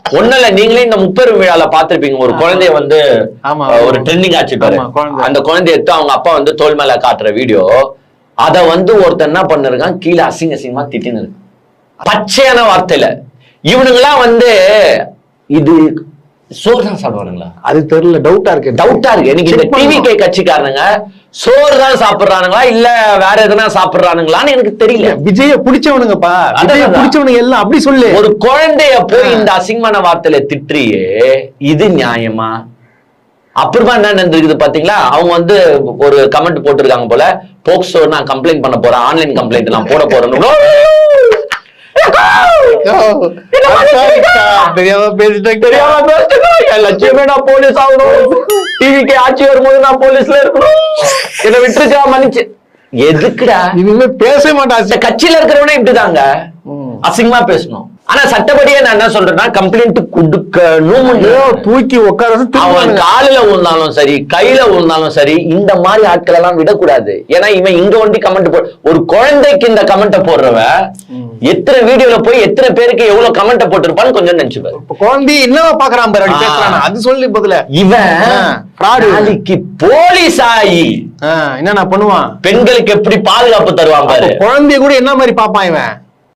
ஒண்ணுல நீங்களே இந்த முப்பெரும் விழால பாத்திருப்பீங்க, ஒரு குழந்தைய வந்து ஒரு ட்ரெண்டிங் ஆச்சு பாரு, அந்த குழந்தைய எடுத்து அவங்க அப்பா வந்து தோல் மேல காட்டுற வீடியோ, அத வந்து ஒருத்தர் என்ன பண்ணிருக்கான், கீழே அசிங்க அசிங்கமா திட்டின்னு இருக்கு பச்சையான வார்த்தையில. இவனுங்கெல்லாம் வந்து இது சோறு தான் சாப்பிடுவானுங்களா அது தெரியல, டவுட்டா இருக்கு எனக்கு. இந்த டிவிகே கட்சிக்காரனுங்க சோறு தான் சாப்பிடுறானுங்களா இல்ல வேற எதுனா சாப்பிடுறானுங்களான்னு எனக்கு தெரியல. விஜய பிடிச்சவனுங்கப்பா, விஜய பிடிச்சவனுங்க எல்லாம் அப்படி சொல்லு. ஒரு குழந்தைய போய் இந்த அசிங்கமான வார்த்தையில திட்டுறியே, இது நியாயமா? அப்புறமா என்ன நடந்திருக்குது பாத்தீங்களா, அவங்க வந்து ஒரு கமெண்ட் போட்டிருக்காங்க போல, போக்சோ நான் கம்ப்ளைண்ட் பண்ண போறேன், ஆன்லைன் கம்ப்ளைண்ட் நான் போட போறேன். லட்சியமே நான் போலீஸ் ஆகணும், டிவிக்கு ஆட்சி வரும்போது நான் போலீஸ்ல இருக்கணும், என்ன விட்டுருக்கா மன்னிச்சு. எதுக்குடா இனிமே பேச மாட்டான். கட்சியில இருக்கிறவனே இப்படிதாங்க அசிங்கமா பேசணும். ஆனா சட்டப்படியே நான் என்ன சொல்றேன்னா, கம்ப்ளைண்ட் கொடுக்கணும், தூக்கி உட்கார, அவன் காலில விழுந்தாலும் சரி கையில விழுந்தாலும் சரி, இந்த மாதிரி ஆட்கள் எல்லாம் விடக்கூடாது. ஏன்னா இவன் இங்க ஒண்டி கமெண்ட் ஒரு குழந்தைக்கு இந்த கமெண்ட போடுறவ எத்தனை வீடியோல போய் எத்தனை பேருக்கு எவ்வளவு கமெண்ட் போட்டிருப்பான்னு கொஞ்சம் நினைச்சுப்பாரு. குழந்தை என்னவா பாக்குறான் பாரு, அது சொல்லி பதில இவன் நாளைக்கு போலீஸ் ஆகி என்ன பண்ணுவான், பெண்களுக்கு எப்படி பாதுகாப்பு தருவான் பாரு. குழந்தைய கூட என்ன மாதிரி பாப்பான் இவன்.